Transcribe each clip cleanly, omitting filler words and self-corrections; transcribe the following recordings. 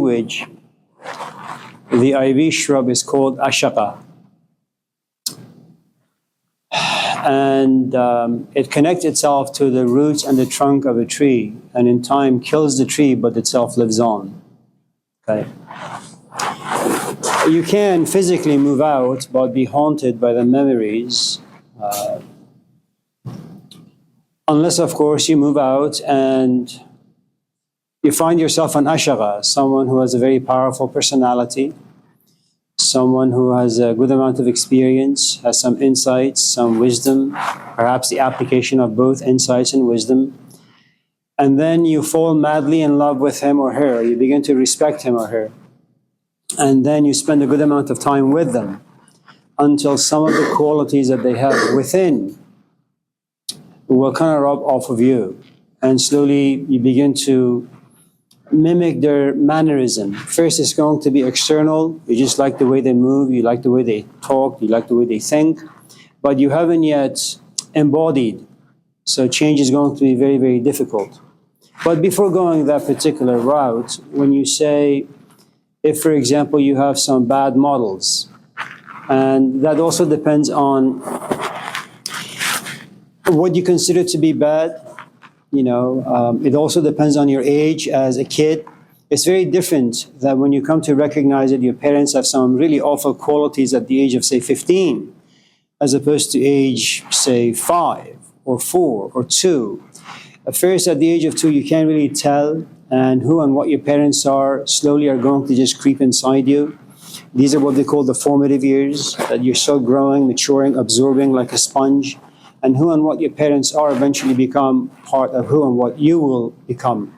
language, the ivy shrub is called ashaqa. And it connects itself to the roots and the trunk of a tree, and in time kills the tree, but itself lives on. Okay. You can physically move out, but be haunted by the memories, unless, of course, you move out and you find yourself an ashaqa, someone who has a very powerful personality, someone who has a good amount of experience, has some insights, some wisdom, perhaps the application of both insights and wisdom. And then you fall madly in love with him or her. You begin to respect him or her. And then you spend a good amount of time with them until some of the qualities that they have within will kind of rub off of you. And slowly you begin to mimic their mannerism. First, it's going to be external. You just like the way they move, you like the way they talk, you like the way they think, but you haven't yet embodied. So change is going to be very, very difficult. But before going that particular route, when you say, if, for example, you have some bad models, and that also depends on what you consider to be bad. It also depends on your age as a kid. It's very different that when you come to recognize that your parents have some really awful qualities at the age of, say, 15, as opposed to age, say, 5 or 4 or 2. At first, at the age of 2, you can't really tell, and who and what your parents are slowly are going to just creep inside you. These are what they call the formative years, that you're still growing, maturing, absorbing like a sponge. And who and what your parents are eventually become part of who and what you will become.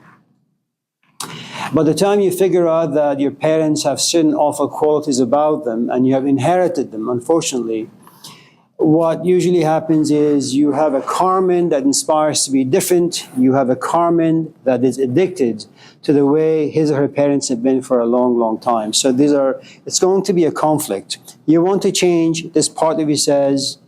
By the time you figure out that your parents have certain awful qualities about them and you have inherited them, unfortunately, what usually happens is you have a Carmen that inspires to be different. You have a Carmen that is addicted to the way his or her parents have been for a long, long time. So it's going to be a conflict. You want to change. This part of you says,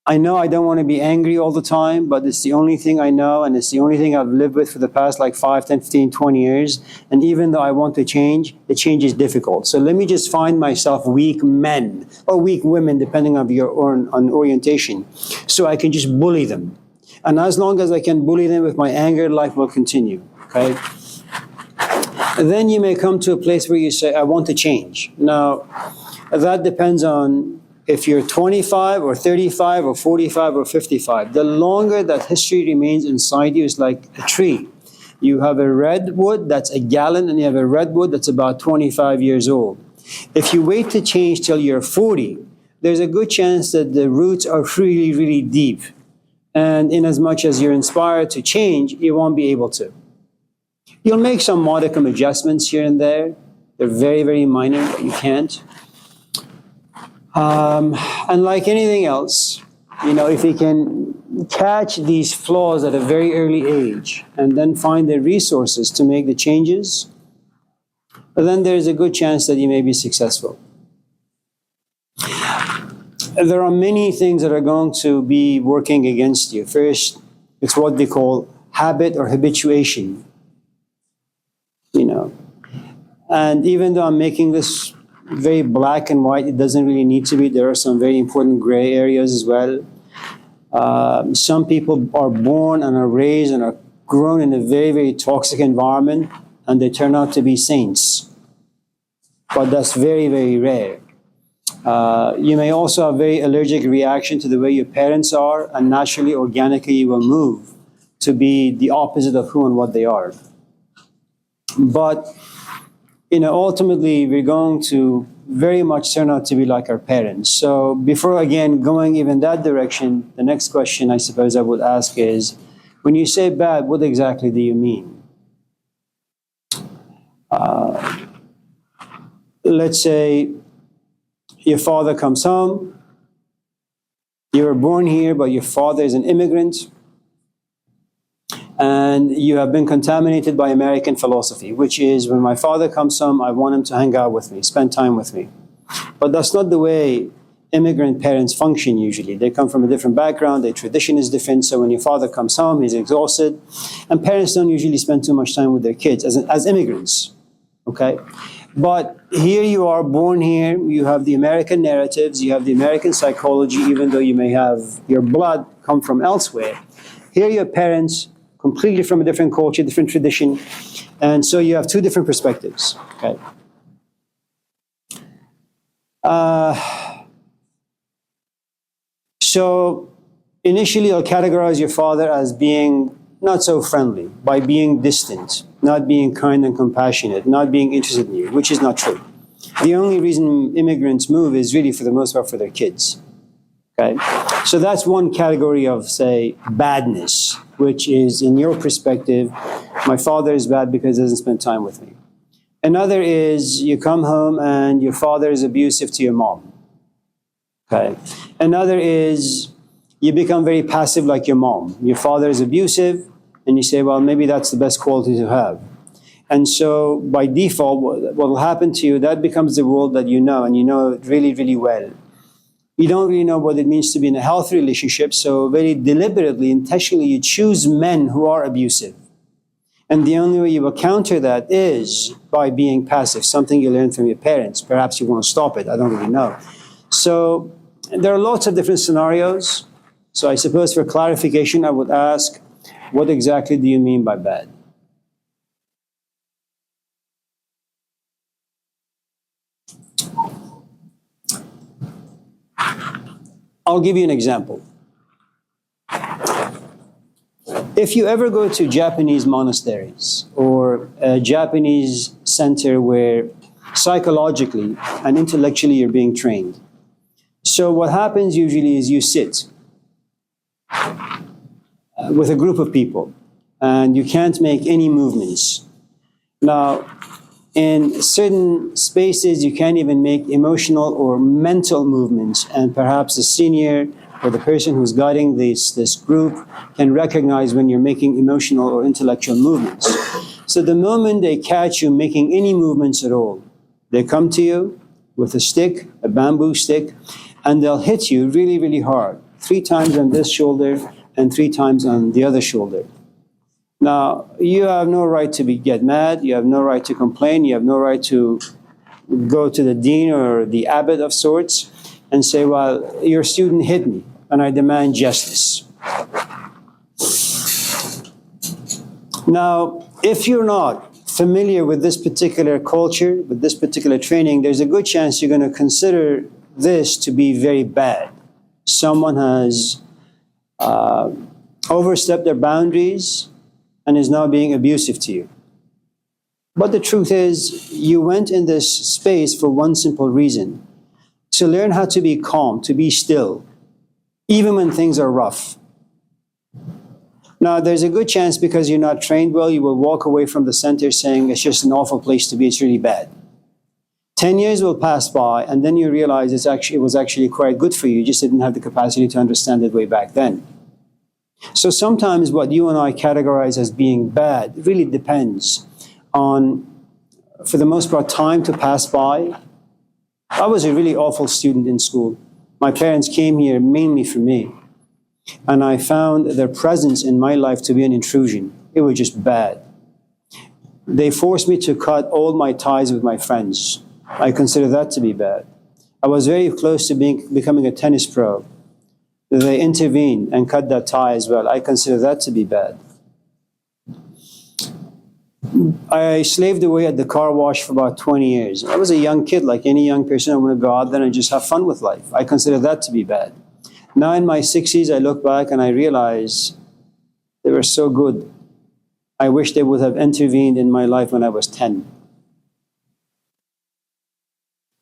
I know I don't want to be angry all the time, but it's the only thing I know, and it's the only thing I've lived with for the past 5, 10, 15, 20 years. And even though I want to change, the change is difficult. So let me just find myself weak men or weak women, depending on your orientation, so I can just bully them. And as long as I can bully them with my anger, life will continue. Okay? And then you may come to a place where you say, I want to change. Now, that depends on if you're 25 or 35 or 45 or 55. The longer that history remains inside you is like a tree. You have a redwood that's a gallon, and you have a redwood that's about 25 years old. If you wait to change till you're 40, there's a good chance that the roots are really, really deep. And in as much as you're inspired to change, you won't be able to. You'll make some modicum adjustments here and there. They're very, very minor, but you can't. And like anything else, if you can catch these flaws at a very early age and then find the resources to make the changes, then there's a good chance that you may be successful. There are many things that are going to be working against you. First, it's what they call habit or habituation. And even though I'm making this very black and white, it doesn't really need to be. There are some very important gray areas as well. Some people are born and are raised and are grown in a very, very toxic environment, and they turn out to be saints. But that's very, very rare. You may also have very allergic reaction to the way your parents are, and naturally, organically, you will move to be the opposite of who and what they are. But ultimately, we're going to very much turn out to be like our parents. So before, again, going even that direction, the next question I suppose I would ask is, when you say bad, what exactly do you mean? Let's say your father comes home, you were born here, but your father is an immigrant, and you have been contaminated by American philosophy, which is when my father comes home, I want him to hang out with me, spend time with me. But that's not the way immigrant parents function usually. They come from a different background, their tradition is different, so when your father comes home, he's exhausted. And parents don't usually spend too much time with their kids as immigrants. Okay? But here you are born here, you have the American narratives, you have the American psychology, even though you may have your blood come from elsewhere. Here your parents, completely from a different culture, different tradition, and so you have two different perspectives. Okay. So initially, I'll categorize your father as being not so friendly, by being distant, not being kind and compassionate, not being interested in you, which is not true. The only reason immigrants move is really, for the most part, for their kids. Okay? So that's one category of, say, badness, which is, in your perspective, my father is bad because he doesn't spend time with me. Another is you come home and your father is abusive to your mom. Okay. Another is you become very passive like your mom. Your father is abusive, and you say, well, maybe that's the best quality to have. And so by default, what will happen to you, that becomes the world that you know, and you know it really, really well. You don't really know what it means to be in a healthy relationship, so very deliberately, intentionally, you choose men who are abusive. And the only way you will counter that is by being passive, something you learned from your parents. Perhaps you want to stop it, I don't really know. So there are lots of different scenarios. So I suppose for clarification, I would ask, what exactly do you mean by bad? I'll give you an example. If you ever go to Japanese monasteries or a Japanese center where psychologically and intellectually you're being trained, so what happens usually is you sit with a group of people and you can't make any movements. Now, in certain spaces, you can't even make emotional or mental movements, and perhaps the senior or the person who's guiding this group can recognize when you're making emotional or intellectual movements. So the moment they catch you making any movements at all, they come to you with a stick, a bamboo stick, and they'll hit you really, really hard, 3 times on this shoulder and 3 times on the other shoulder. Now, you have no right to get mad, you have no right to complain, you have no right to go to the dean or the abbot of sorts and say, well, your student hit me and I demand justice. Now, if you're not familiar with this particular culture, with this particular training, there's a good chance you're going to consider this to be very bad. Someone has overstepped their boundaries and is now being abusive to you. But the truth is, you went in this space for one simple reason: to learn how to be calm, to be still, even when things are rough. Now, there's a good chance because you're not trained well, you will walk away from the center saying, it's just an awful place to be, it's really bad. 10 years will pass by, and then you realize it was actually quite good for you, you just didn't have the capacity to understand it way back then. So sometimes what you and I categorize as being bad really depends on, for the most part, time to pass by. I was a really awful student in school. My parents came here mainly for me, and I found their presence in my life to be an intrusion. It was just bad. They forced me to cut all my ties with my friends. I consider that to be bad. I was very close to becoming a tennis pro. They intervened and cut that tie as well. I consider that to be bad. I slaved away at the car wash for about 20 years. I was a young kid, like any young person. I want to go out there and just have fun with life. I consider that to be bad. Now in my 60s, I look back and I realize they were so good. I wish they would have intervened in my life when I was 10.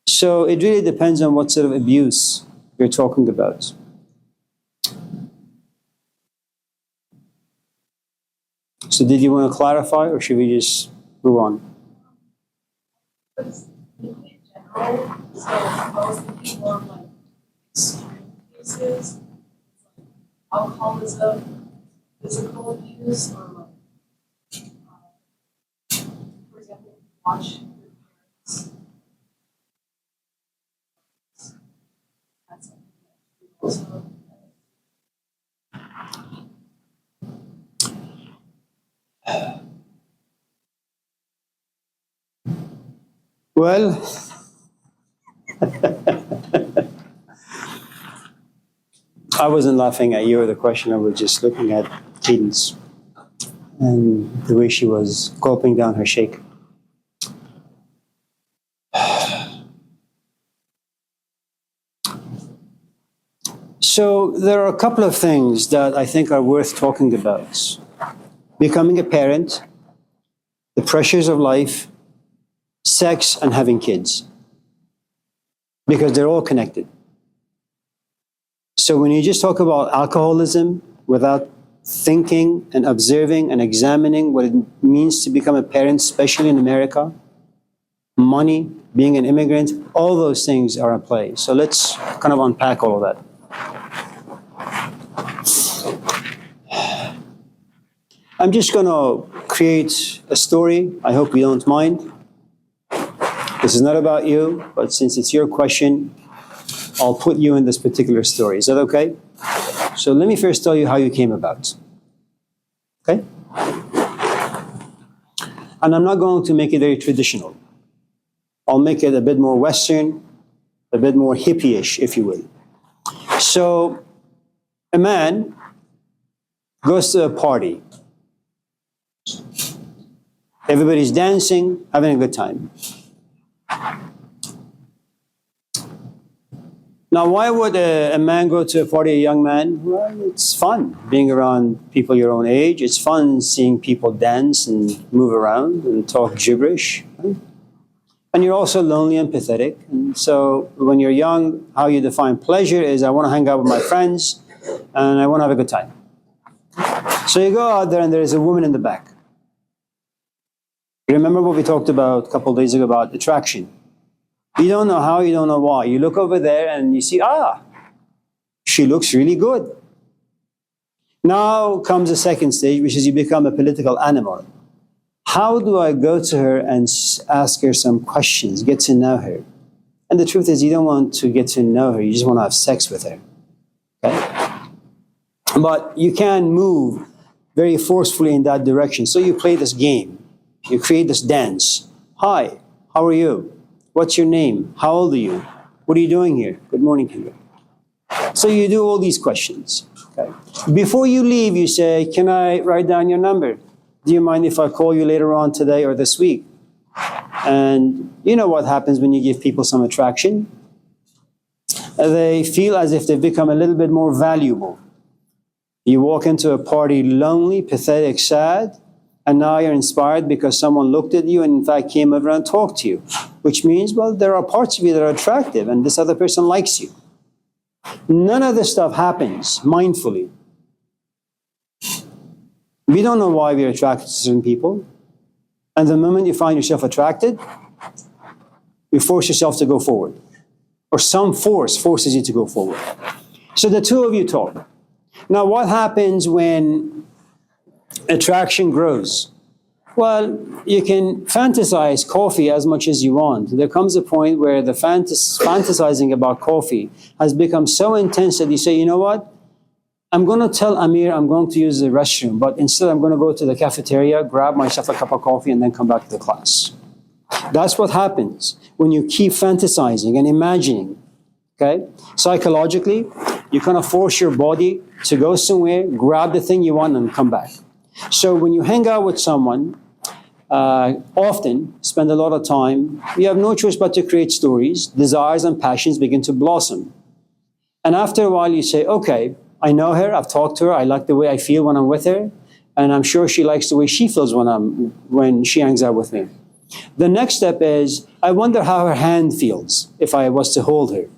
So it really depends on what sort of abuse you're talking about. So did you want to clarify, or should we just move on? In general, so most people are like extreme cases, like alcoholism, physical abuse, or like, for example, watch your parents. That's like also. Well, I wasn't laughing at you or the question. I was just looking at Cadence and the way she was gulping down her shake. So there are a couple of things that I think are worth talking about. Becoming a parent, the pressures of life, sex, and having kids. Because they're all connected. So when you just talk about alcoholism without thinking and observing and examining what it means to become a parent, especially in America, money, being an immigrant, all those things are at play. So let's kind of unpack all of that. I'm just going to create a story. I hope you don't mind. This is not about you, but since it's your question, I'll put you in this particular story. Is that okay? So let me first tell you how you came about. Okay? And I'm not going to make it very traditional. I'll make it a bit more Western, a bit more hippie-ish, if you will. So a man goes to a party. Everybody's dancing, having a good time. Now, why would a man go to a party, a young man? Well, it's fun being around people your own age. It's fun seeing people dance and move around and talk gibberish. Right? And you're also lonely and pathetic. And so when you're young, how you define pleasure is I want to hang out with my friends and I want to have a good time. So you go out there and there is a woman in the back. Remember what we talked about a couple of days ago about attraction. You don't know how, you don't know why. You look over there and you see, she looks really good. Now comes the second stage, which is you become a political animal. How do I go to her and ask her some questions, get to know her? And the truth is you don't want to get to know her, you just want to have sex with her. Okay? But you can move very forcefully in that direction. So you play this game. You create this dance. Hi, how are you? What's your name? How old are you? What are you doing here? Good morning, Henry. So you do all these questions. Okay? Before you leave, you say, can I write down your number? Do you mind if I call you later on today or this week? And you know what happens when you give people some attraction? They feel as if they've become a little bit more valuable. You walk into a party lonely, pathetic, sad, and now you're inspired because someone looked at you and in fact came over and talked to you. Which means, well, there are parts of you that are attractive and this other person likes you. None of this stuff happens mindfully. We don't know why we're attracted to certain people. And the moment you find yourself attracted, you force yourself to go forward. Or some force forces you to go forward. So the two of you talk. Now, what happens when attraction grows? Well, you can fantasize coffee as much as you want. There comes a point where the fantasizing about coffee has become so intense that you say, you know what? I'm going to tell Amir I'm going to use the restroom, but instead I'm going to go to the cafeteria, grab myself a cup of coffee, and then come back to the class. That's what happens when you keep fantasizing and imagining. Okay? Psychologically, you kind of force your body to go somewhere, grab the thing you want, and come back. So when you hang out with someone, often spend a lot of time, you have no choice but to create stories. Desires and passions begin to blossom. And after a while you say, okay, I know her, I've talked to her, I like the way I feel when I'm with her, and I'm sure she likes the way she feels when she hangs out with me. The next step is, I wonder how her hand feels if I was to hold her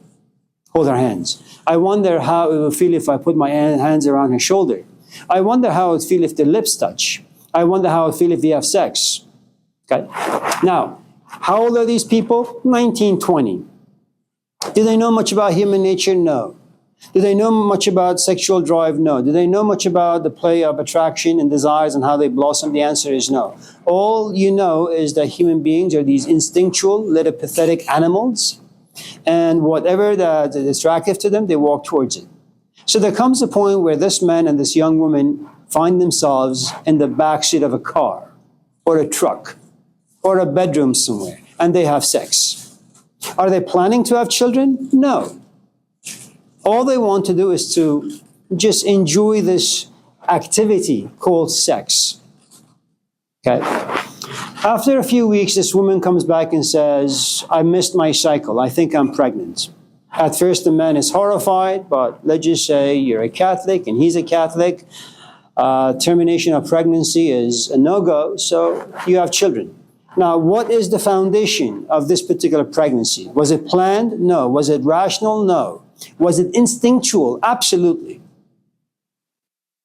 hands. I wonder how it would feel if I put my hands around her shoulder. I wonder how it would feel if the lips touch. I wonder how it would feel if we have sex. Okay? Now, how old are these people? 19, 20. Do they know much about human nature? No. Do they know much about sexual drive? No. Do they know much about the play of attraction and desires and how they blossom? The answer is no. All you know is that human beings are these instinctual, little pathetic animals, and whatever that is attractive to them, they walk towards it. So there comes a point where this man and this young woman find themselves in the backseat of a car or a truck or a bedroom somewhere. and they have sex. Are they planning to have children? No. All they want to do is to just enjoy this activity called sex. Okay? After a few weeks, this woman comes back and says, I missed my cycle. I think I'm pregnant. At first, the man is horrified, but let's just say you're a Catholic and he's a Catholic. Termination of pregnancy is a no-go, so you have children. Now, what is the foundation of this particular pregnancy? Was it planned? No. Was it rational? No. Was it instinctual? Absolutely.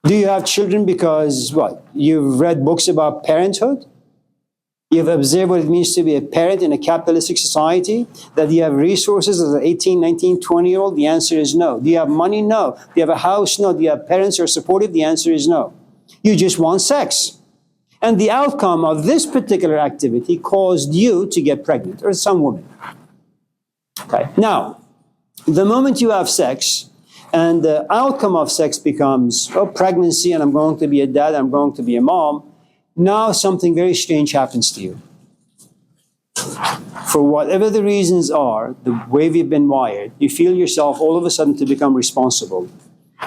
Do you have children because, what? You've read books about parenthood? You've observed what it means to be a parent in a capitalistic society? That you have resources as an 18, 19, 20-year-old? The answer is no. Do you have money? No. Do you have a house? No. Do you have parents who are supportive? The answer is no. You just want sex. And the outcome of this particular activity caused you to get pregnant, or some woman. Okay. Now, the moment you have sex, and the outcome of sex becomes, pregnancy, and I'm going to be a dad, I'm going to be a mom, now something very strange happens to you. For whatever the reasons are, the way we've been wired, you feel yourself all of a sudden to become responsible.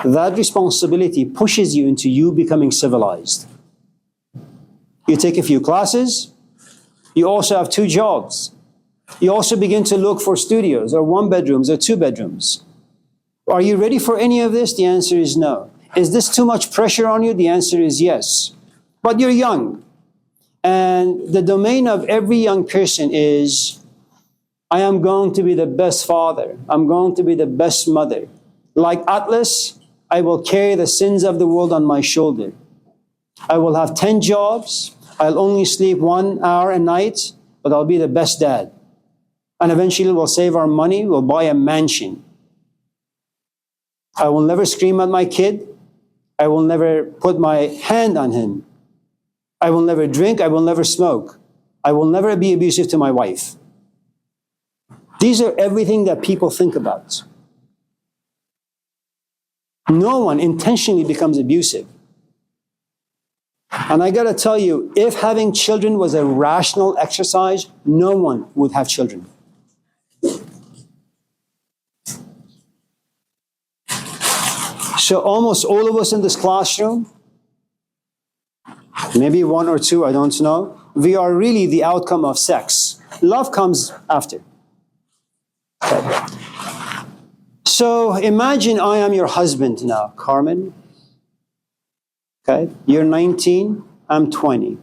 That responsibility pushes you into you becoming civilized. You take a few classes. You also have 2 jobs. You also begin to look for studios or 1 bedrooms or 2 bedrooms. Are you ready for any of this? The answer is no. Is this too much pressure on you? The answer is yes. But you're young. And the domain of every young person is, I am going to be the best father. I'm going to be the best mother. Like Atlas, I will carry the sins of the world on my shoulder. I will have 10 jobs. I'll only sleep 1 hour a night, but I'll be the best dad. And eventually we'll save our money. We'll buy a mansion. I will never scream at my kid. I will never put my hand on him. I will never drink. I will never smoke. I will never be abusive to my wife. These are everything that people think about. No one intentionally becomes abusive. And I got to tell you, if having children was a rational exercise, no one would have children. So almost all of us in this classroom, maybe 1 or 2, I don't know, we are really the outcome of sex. Love comes after. Okay. So imagine I am your husband now, Carmen. Okay, you're 19, I'm 20.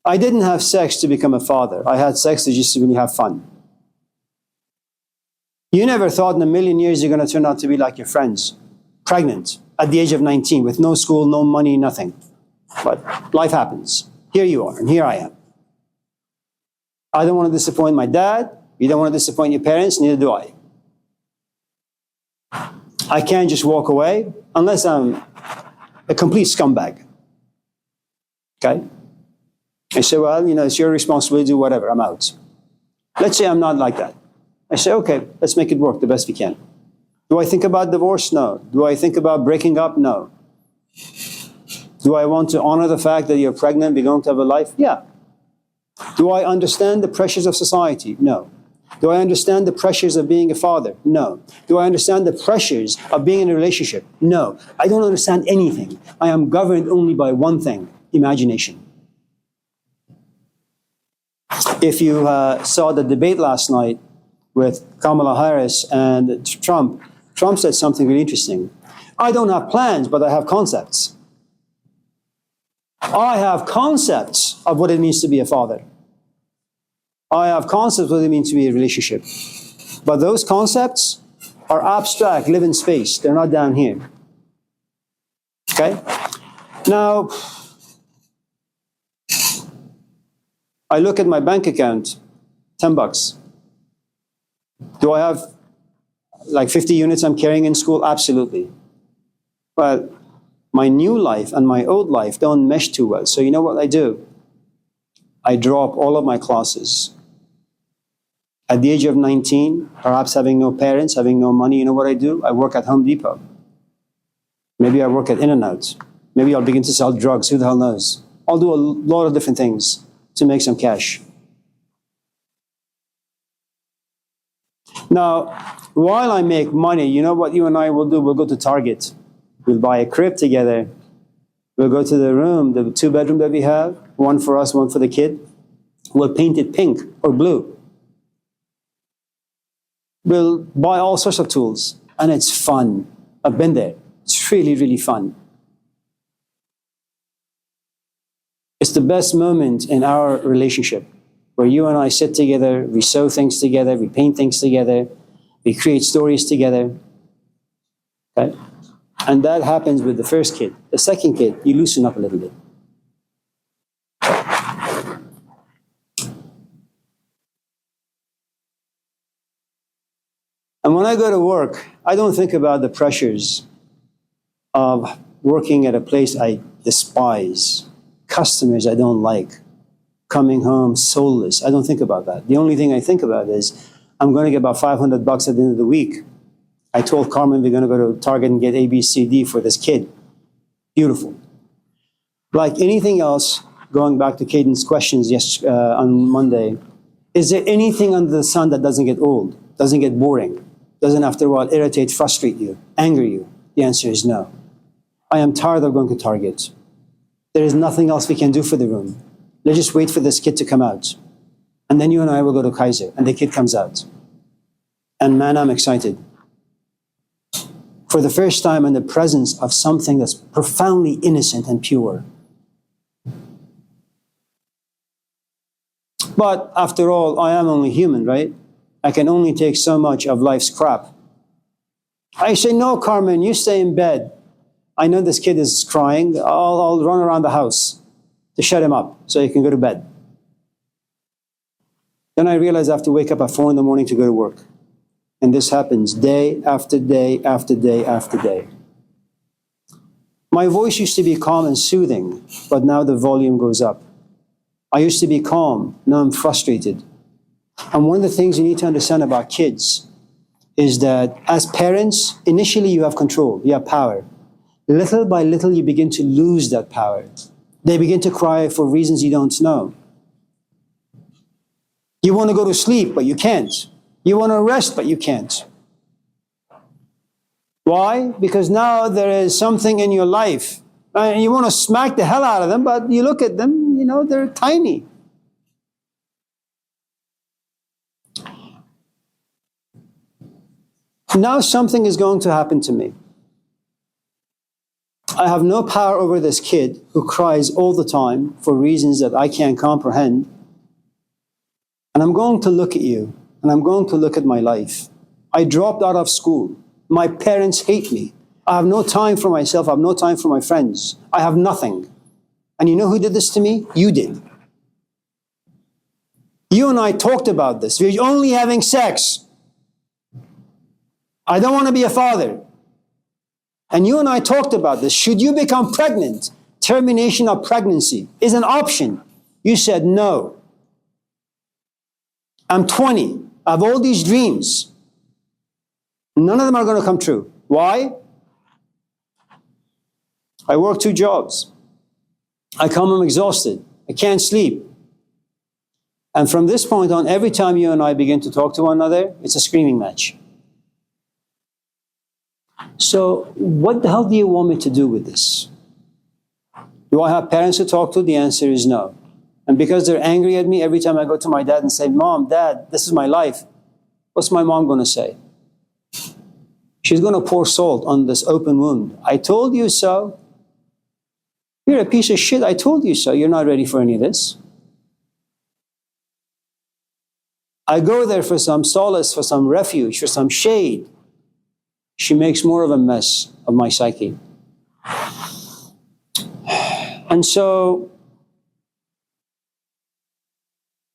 I didn't have sex to become a father. I had sex to just really have fun. You never thought in a million years you're going to turn out to be like your friends, pregnant at the age of 19 with no school, no money, nothing. But life happens. Here you are, and here I am. I don't want to disappoint my dad. You don't want to disappoint your parents, neither do I. I can't just walk away unless I'm a complete scumbag. Okay? I say, well, it's your responsibility to do whatever, I'm out. Let's say I'm not like that. I say, okay, let's make it work the best we can. Do I think about divorce? No. Do I think about breaking up? No. Do I want to honor the fact that you're pregnant, we're going to have a life? Yeah. Do I understand the pressures of society? No. Do I understand the pressures of being a father? No. Do I understand the pressures of being in a relationship? No. I don't understand anything. I am governed only by one thing, imagination. If you saw the debate last night with Kamala Harris and Trump, Trump said something really interesting. I don't have plans, but I have concepts. I have concepts of what it means to be a father. I have concepts of what it means to be a relationship. But those concepts are abstract, live in space. They're not down here. Okay? Now, I look at my bank account, $10. Do I have like 50 units I'm carrying in school? Absolutely. But my new life and my old life don't mesh too well. So you know what I do? I drop all of my classes. At the age of 19, perhaps having no parents, having no money, you know what I do? I work at Home Depot. Maybe I work at In-N-Out. Maybe I'll begin to sell drugs. Who the hell knows? I'll do a lot of different things to make some cash. Now, while I make money, you know what you and I will do? We'll go to Target. We'll buy a crib together. We'll go to the room, the 2-bedroom that we have, one for us, one for the kid. We'll paint it pink or blue. We'll buy all sorts of tools, and it's fun. I've been there. It's really, really fun. It's the best moment in our relationship, where you and I sit together, we sew things together, we paint things together, we create stories together. Okay? And that happens with the first kid. The second kid, you loosen up a little bit. And when I go to work, I don't think about the pressures of working at a place I despise, customers I don't like, coming home soulless. I don't think about that. The only thing I think about is I'm going to get about $500 at the end of the week. I told Carmen we're going to go to Target and get A, B, C, D for this kid. Beautiful. Like anything else, going back to Caden's questions on Monday, is there anything under the sun that doesn't get old, doesn't get boring, doesn't after a while irritate, frustrate you, anger you? The answer is no. I am tired of going to Target. There is nothing else we can do for the room. Let's just wait for this kid to come out. And then you and I will go to Kaiser, and the kid comes out. And man, I'm excited. For the first time in the presence of something that's profoundly innocent and pure. But after all, I am only human, right? I can only take so much of life's crap. I say, no, Carmen, you stay in bed. I know this kid is crying. I'll run around the house to shut him up so he can go to bed. Then I realize I have to wake up at 4 in the morning to go to work. And this happens day after day after day after day. My voice used to be calm and soothing, but now the volume goes up. I used to be calm, now I'm frustrated. And one of the things you need to understand about kids is that as parents, initially you have control, you have power. Little by little you begin to lose that power. They begin to cry for reasons you don't know. You want to go to sleep, but you can't. You want to rest, but you can't. Why? Because now there is something in your life. And you want to smack the hell out of them, but you look at them, they're tiny. Now something is going to happen to me. I have no power over this kid who cries all the time for reasons that I can't comprehend. And I'm going to look at you, and I'm going to look at my life. I dropped out of school. My parents hate me. I have no time for myself. I have no time for my friends. I have nothing. And you know who did this to me? You did. You and I talked about this. We're only having sex. I don't want to be a father. And you and I talked about this. Should you become pregnant, termination of pregnancy is an option. You said no. I'm 20. I have all these dreams. None of them are going to come true. Why? I work 2 jobs. I come home exhausted. I can't sleep. And from this point on, every time you and I begin to talk to one another, it's a screaming match. So what the hell do you want me to do with this? Do I have parents to talk to? The answer is no. And because they're angry at me, every time I go to my dad and say, Mom, Dad, this is my life, what's my mom going to say? She's going to pour salt on this open wound. I told you so. You're a piece of shit. I told you so. You're not ready for any of this. I go there for some solace, for some refuge, for some shade. She makes more of a mess of my psyche. And so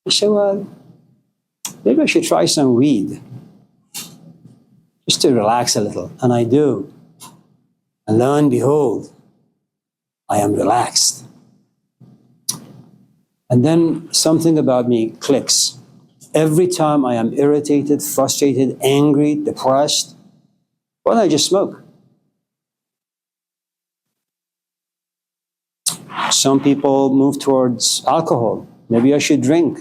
I said, well, maybe I should try some weed just to relax a little. And I do. And lo and behold, I am relaxed. And then something about me clicks. Every time I am irritated, frustrated, angry, depressed, why don't I just smoke? Some people move towards alcohol, Maybe I should drink.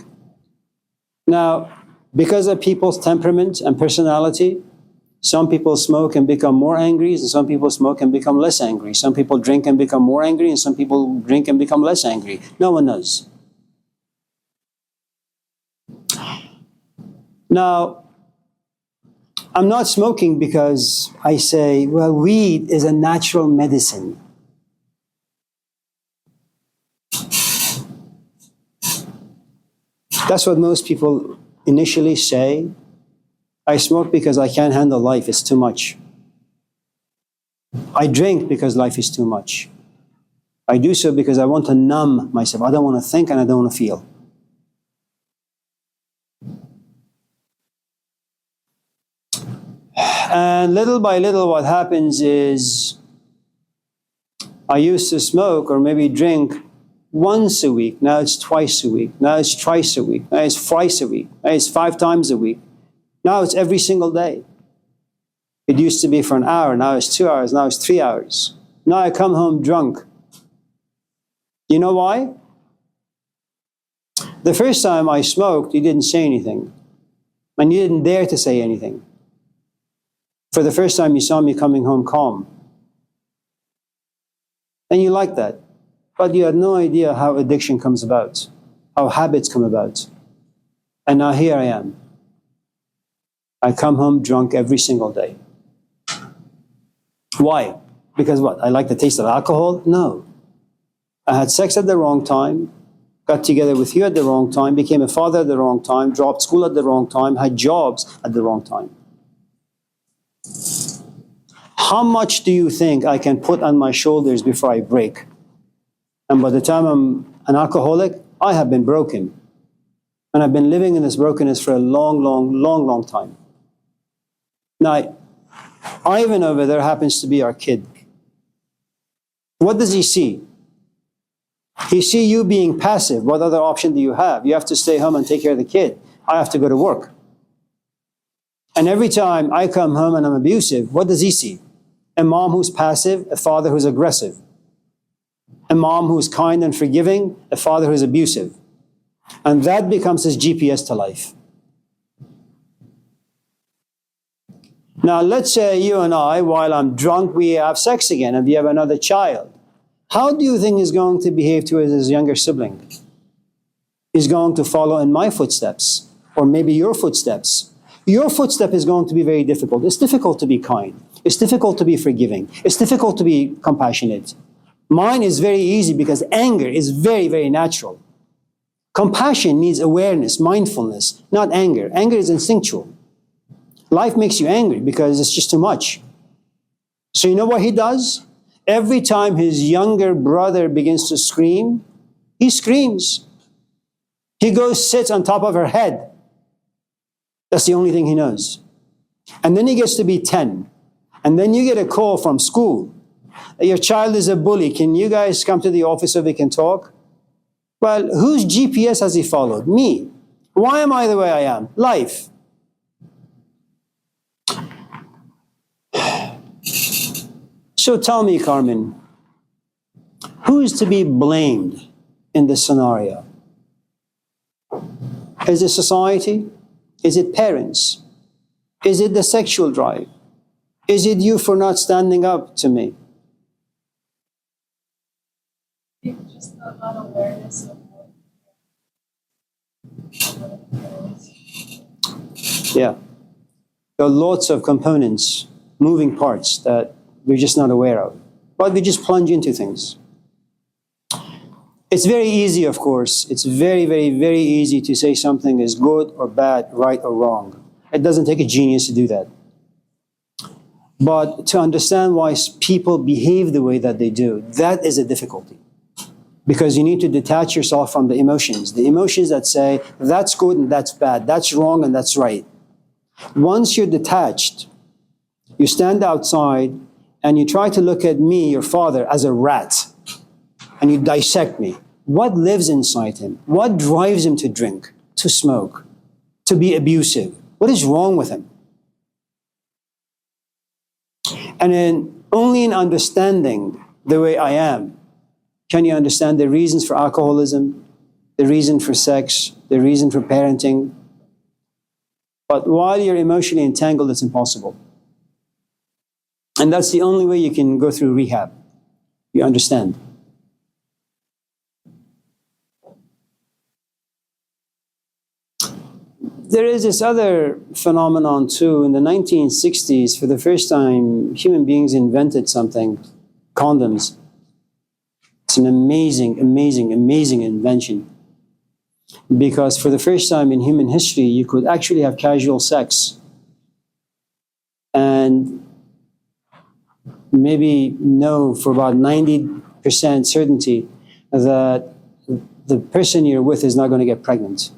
Now, because of people's temperament and personality, some people smoke and become more angry, and some people smoke and become less angry. Some people drink and become more angry, and some people drink and become less angry. No one knows. Now, I'm not smoking because I say, well, weed is a natural medicine. That's what most people initially say. I smoke because I can't handle life, it's too much. I drink because life is too much. I do so because I want to numb myself. I don't want to think and I don't want to feel. And little by little, what happens is I used to smoke or maybe drink once a week. Now it's twice a week. Now it's thrice a week. Now it's thrice a week. Now it's 5 times a week. Now it's every single day. It used to be for an hour. Now it's 2 hours. Now it's 3 hours. Now I come home drunk. You know why? The first time I smoked, you didn't say anything. And you didn't dare to say anything. For the first time, you saw me coming home calm. And you liked that. But you had no idea how addiction comes about, how habits come about. And now here I am. I come home drunk every single day. Why? Because what? I like the taste of alcohol? No. I had sex at the wrong time, got together with you at the wrong time, became a father at the wrong time, dropped school at the wrong time, had jobs at the wrong time. How much do you think I can put on my shoulders before I break? And by the time I'm an alcoholic, I have been broken. And I've been living in this brokenness for a long time. Now, Ivan over there happens to be our kid. What does he see? He sees you being passive. What other option do you have? You have to stay home and take care of the kid. I have to go to work. And every time I come home and I'm abusive, what does he see? A mom who's passive, a father who's aggressive. A mom who's kind and forgiving, a father who's abusive. And that becomes his GPS to life. Now, let's say you and I, while I'm drunk, we have sex again and we have another child. How do you think he's going to behave towards his younger sibling? He's going to follow in my footsteps, or maybe your footsteps. Your footstep is going to be very difficult. It's difficult to be kind. It's difficult to be forgiving. It's difficult to be compassionate. Mine is very easy because anger is very natural. Compassion needs awareness, mindfulness, not anger. Anger is instinctual. Life makes you angry because it's just too much. So you know what he does? Every time his younger brother begins to scream, he screams. He goes, sits on top of her head. That's the only thing he knows. And then he gets to be 10. And then you get a call from school. Your child is a bully. Can you guys come to the office so we can talk? Well, whose GPS has he followed? Me. Why am I the way I am? Life. So tell me, Carmen, who is to be blamed in this scenario? Is it society? Is it parents? Is it the sexual drive? Is it you for not standing up to me? Just the unawareness of what it is. Yeah. There are lots of components, moving parts that we're just not aware of. But we just plunge into things. It's very easy, of course. It's very easy to say something is good or bad, right or wrong. It doesn't take a genius to do that. But to understand why people behave the way that they do, that is a difficulty. Because you need to detach yourself from the emotions that say, that's good and that's bad, that's wrong and that's right. Once you're detached, you stand outside and you try to look at me, your father, as a rat. And you dissect me. What lives inside him? What drives him to drink, to smoke, to be abusive? What is wrong with him? And then only in understanding the way I am, can you understand the reasons for alcoholism, the reason for sex, the reason for parenting. But while you're emotionally entangled, it's impossible. And that's the only way you can go through rehab. You understand? There is this other phenomenon too. In the 1960s, for the first time, human beings invented something, condoms. It's an amazing, amazing, amazing invention. Because for the first time in human history, you could actually have casual sex. And maybe know for about 90% certainty that the person you're with is not going to get pregnant.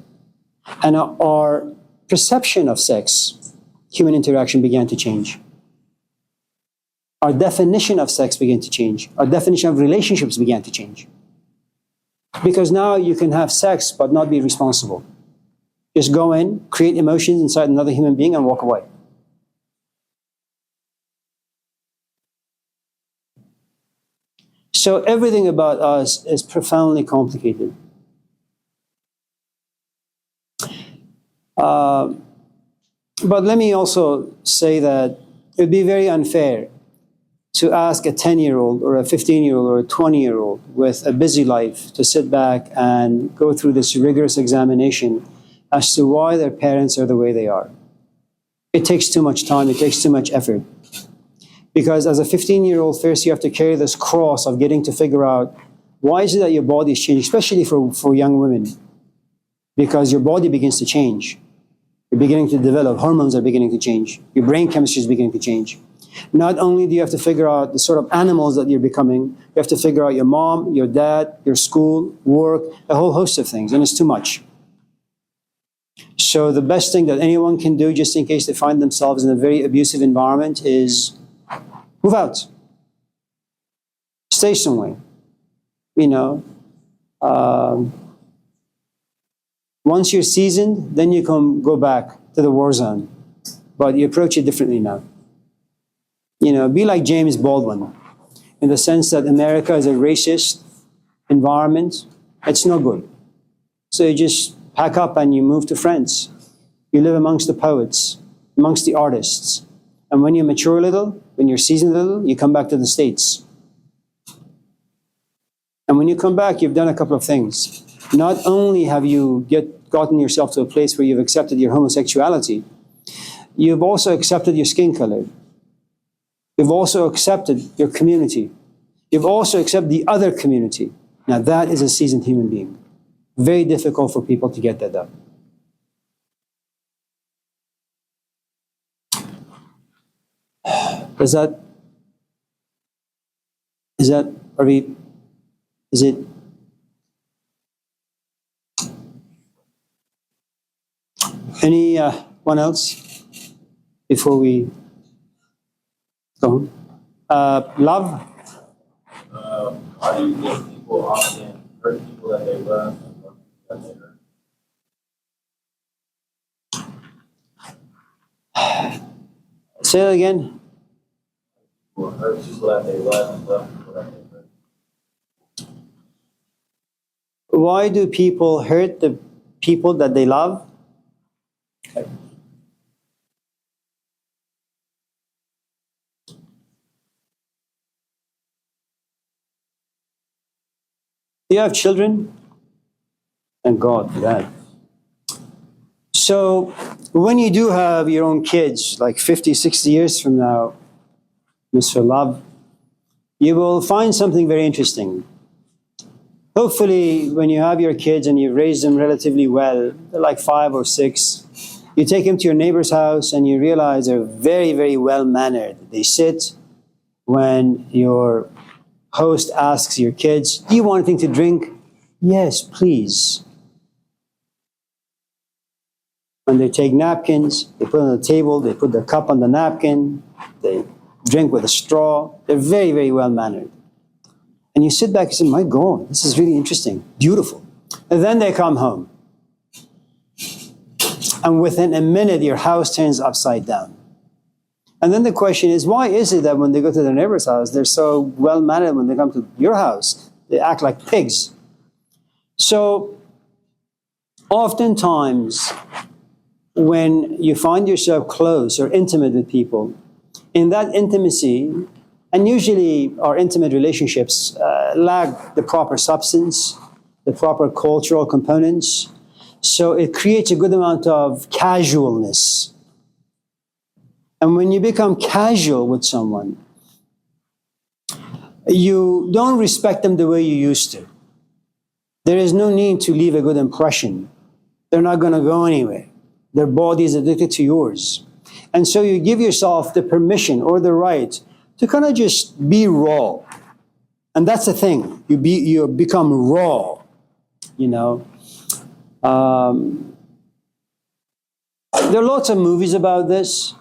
And our perception of sex, human interaction, began to change. Our definition of sex began to change. Our definition of relationships began to change. Because now you can have sex but not be responsible. Just go in, create emotions inside another human being and walk away. So everything about us is profoundly complicated. But let me also say that it would be very unfair to ask a 10-year-old or a 15-year-old or a 20-year-old with a busy life to sit back and go through this rigorous examination as to why their parents are the way they are. It takes too much time, it takes too much effort. Because as a 15-year-old, first you have to carry this cross of getting to figure out why is it that your body is changing, especially for young women. Because your body begins to change. You're beginning to develop, hormones are beginning to change. Your brain chemistry is beginning to change. Not only do you have to figure out the sort of animals that you're becoming, you have to figure out your mom, your dad, your school, work, a whole host of things, and it's too much. So the best thing that anyone can do, just in case they find themselves in a very abusive environment, is move out. Stay somewhere. You know, once you're seasoned, then you can go back to the war zone. But you approach it differently now. You know, be like James Baldwin, in the sense that America is a racist environment. It's no good. So you just pack up and you move to France. You live amongst the poets, amongst the artists. And when you mature a little, when you're seasoned a little, you come back to the States. And when you come back, you've done a couple of things. Not only have you gotten yourself to a place where you've accepted your homosexuality, you've also accepted your skin color. You've also accepted your community. You've also accepted the other community. Now that is a seasoned human being. Very difficult for people to get that done. Is it, anyone else before we go on? Love? How do you think people often hurt people that they love and love people that they hurt? Say that again. People hurt people that they love and love people that they hurt. Why do people hurt the people that they love? Okay. Do you have children? Thank God for that. So when you do have your own kids, like 50, 60 years from now, Mr. Love, you will find something very interesting. Hopefully, when you have your kids and you raise them relatively well, they're like 5 or 6, you take them to your neighbor's house and you realize they're very, very well-mannered. They sit when your host asks your kids, do you want anything to drink? Yes, please. When they take napkins, they put it on the table, they put the cup on the napkin, they drink with a straw. They're very, very well-mannered. And you sit back and say, my God, this is really interesting, beautiful. And then they come home. And within a minute, your house turns upside down. And then the question is, why is it that when they go to their neighbor's house, they're so well-mannered when they come to your house? They act like pigs. So Oftentimes, when you find yourself close or intimate with people, in that intimacy, and usually our intimate relationships lack the proper substance, the proper cultural components, so it creates a good amount of casualness. And when you become casual with someone, you don't respect them the way you used to. There is no need to leave a good impression. They're not going to go anywhere. Their body is addicted to yours. And so you give yourself the permission or the right to kind of just be raw. And that's the thing. You become raw, you know. There are lots of movies about this,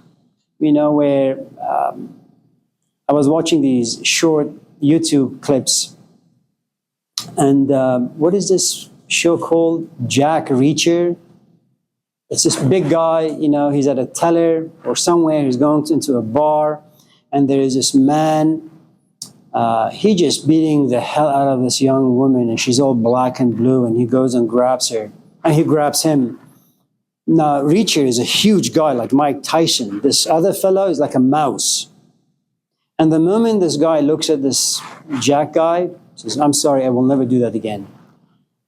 you know, where I was watching these short YouTube clips. And what is this show called? Jack Reacher. It's this big guy, you know, he's at a teller or somewhere, he's going into a bar, and there is this man, he just beating the hell out of this young woman, and she's all black and blue, and he goes and grabs her, and he grabs him. Now, Reacher is a huge guy like Mike Tyson. This other fellow is like a mouse. And the moment this guy looks at this Jack guy, says, "I'm sorry, I will never do that again."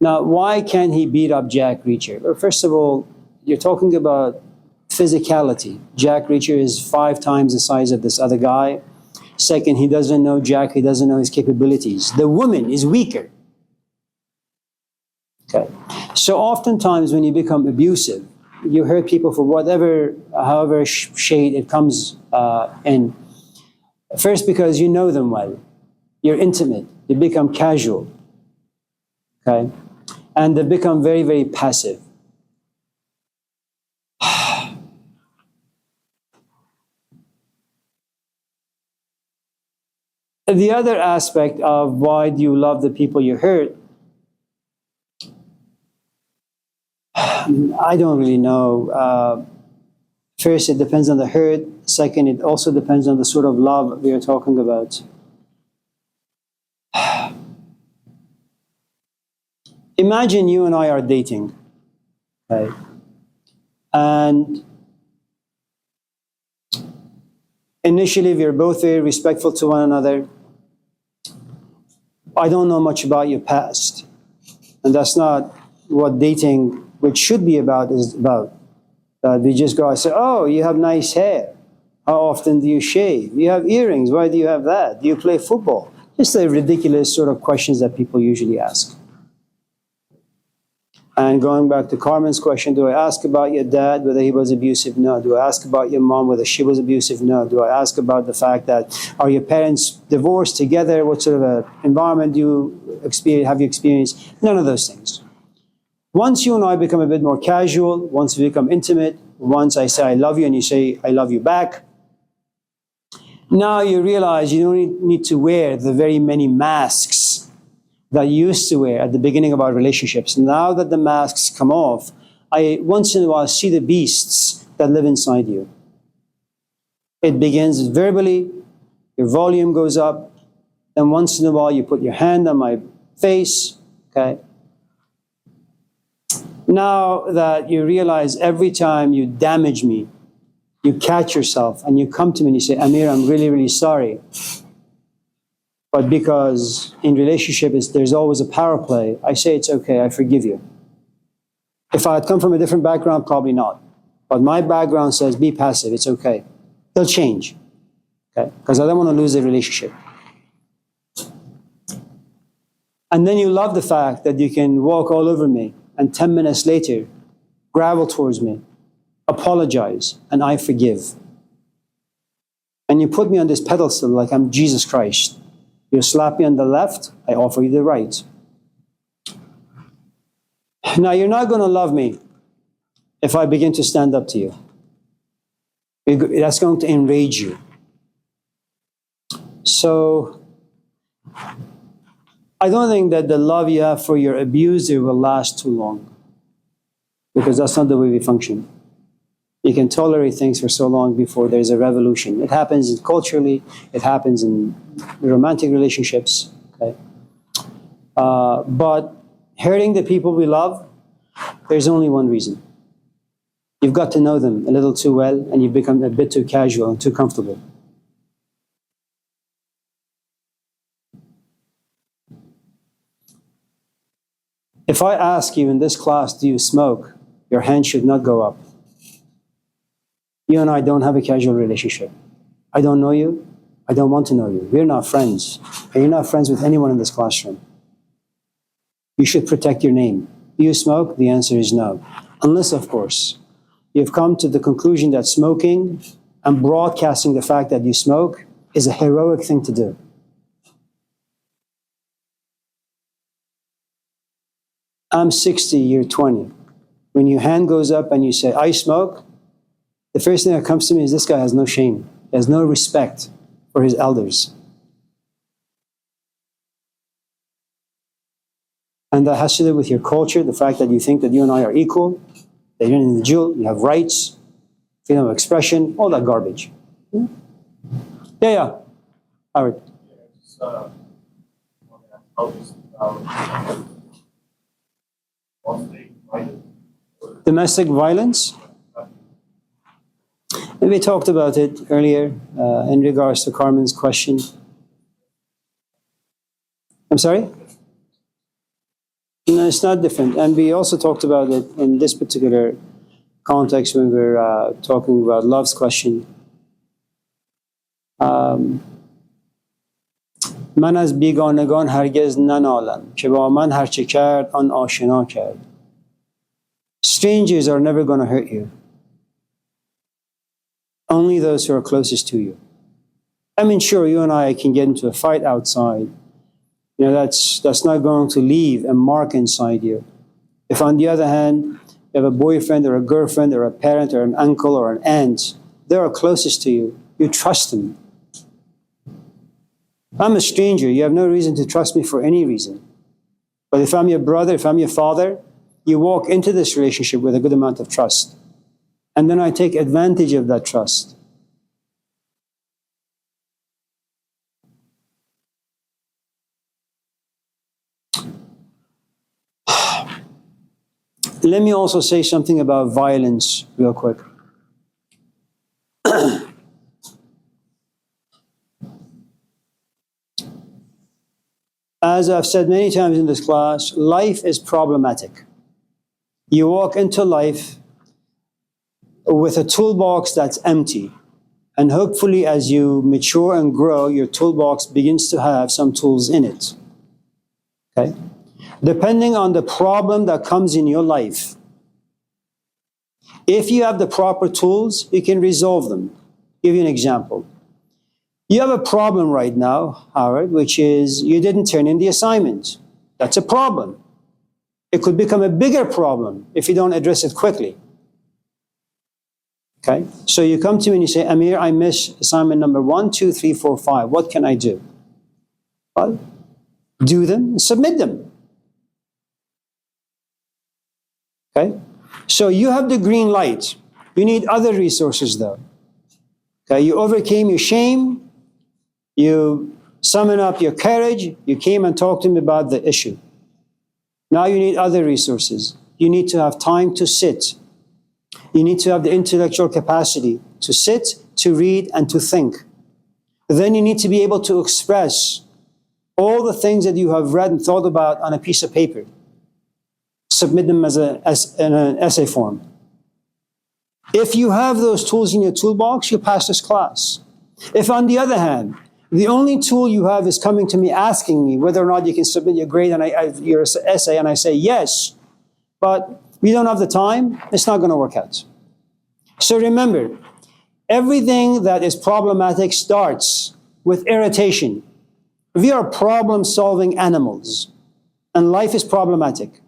Now, why can't he beat up Jack Reacher? Well, first of all, you're talking about physicality. Jack Reacher is 5 times the size of this other guy. Second, he doesn't know Jack, he doesn't know his capabilities. The woman is weaker. Okay. So oftentimes when you become abusive, you hurt people for however shade it comes in. First, because you know them well. You're intimate. You become casual. Okay? And they become very, very passive. The other aspect of why do you love the people you hurt, I don't really know. First, it depends on the hurt. Second, it also depends on the sort of love we are talking about. Imagine you and I are dating, okay? And initially, we are both very respectful to one another. I don't know much about your past. And that's not what dating, which should be about, is about. We just go and say, "Oh, you have nice hair. How often do you shave? You have earrings. Why do you have that? Do you play football?" Just the ridiculous sort of questions that people usually ask. And going back to Carmen's question, do I ask about your dad, whether he was abusive? No. Do I ask about your mom, whether she was abusive? No. Do I ask about the fact that, are your parents divorced together? What sort of an environment have you experienced? None of those things. Once you and I become a bit more casual, once we become intimate, once I say I love you and you say I love you back, now you realize you don't need to wear the very many masks that you used to wear at the beginning of our relationships. Now that the masks come off, I once in a while see the beasts that live inside you. It begins verbally, your volume goes up, then once in a while you put your hand on my face, okay? Now that you realize every time you damage me, you catch yourself and you come to me and you say, "Amir, I'm really, really sorry." But because in relationship there's always a power play, I say it's okay, I forgive you. If I had come from a different background, probably not. But my background says be passive, it's okay. They'll change, okay? Because I don't want to lose the relationship. And then you love the fact that you can walk all over me and 10 minutes later, gravel towards me, apologize, and I forgive. And you put me on this pedestal like I'm Jesus Christ. You slap me on the left, I offer you the right. Now, you're not going to love me if I begin to stand up to you. That's going to enrage you. So, I don't think that the love you have for your abuser will last too long, because that's not the way we function. You can tolerate things for so long before there's a revolution. It happens culturally, it happens in romantic relationships, okay? But hurting the people we love, There's only one reason. You've got to know them a little too well, and you've become a bit too casual and too comfortable. If I ask you in this class, do you smoke? Your hand should not go up. You and I don't have a casual relationship. I don't know you. I don't want to know you. We're not friends. And you're not friends with anyone in this classroom. You should protect your name. Do you smoke? The answer is no. Unless, of course, you've come to the conclusion that smoking and broadcasting the fact that you smoke is a heroic thing to do. I'm 60, you're 20. When your hand goes up and you say, I smoke, the first thing that comes to me is this guy has no shame. He has no respect for his elders. And that has to do with your culture, the fact that you think that you and I are equal, that you're an individual, you have rights, freedom of expression, all that garbage. Yeah. Howard. Domestic violence? And we talked about it earlier in regards to Carmen's question. I'm sorry? No, it's not different. And we also talked about it in this particular context when we were talking about love's question. من از بیگانگان هرگز ننالم که با من هرچه کرد آن آشنا کرد. Strangers are never going to hurt you. Only those who are closest to you. I mean, sure, you and I can get into a fight outside. You know, that's not going to leave a mark inside you. If on the other hand, you have a boyfriend or a girlfriend or a parent or an uncle or an aunt, they are closest to you. You trust them. I'm a stranger. You have no reason to trust me for any reason. But if I'm your brother, if I'm your father, you walk into this relationship with a good amount of trust. And then I take advantage of that trust. Let me also say something about violence real quick. As I've said many times in this class, life is problematic. You walk into life with a toolbox that's empty. And hopefully as you mature and grow, your toolbox begins to have some tools in it. Okay? Depending on the problem that comes in your life, if you have the proper tools, you can resolve them. I'll give you an example. You have a problem right now, Howard, which is you didn't turn in the assignment. That's a problem. It could become a bigger problem if you don't address it quickly. Okay? So you come to me and you say, Amir, I missed assignment number 1, 2, 3, 4, 5. What can I do? Well, do them and submit them. Okay? So you have the green light. You need other resources though. Okay? You overcame your shame. You summon up your courage. You came and talked to me about the issue. Now you need other resources. You need to have time to sit. You need to have the intellectual capacity to sit, to read, and to think. Then you need to be able to express all the things that you have read and thought about on a piece of paper. Submit them in an essay form. If you have those tools in your toolbox, you pass this class. If on the other hand, the only tool you have is coming to me asking me whether or not you can submit your grade and your essay, and I say yes, but we don't have the time, it's not going to work out. So remember, everything that is problematic starts with irritation. We are problem-solving animals, and life is problematic.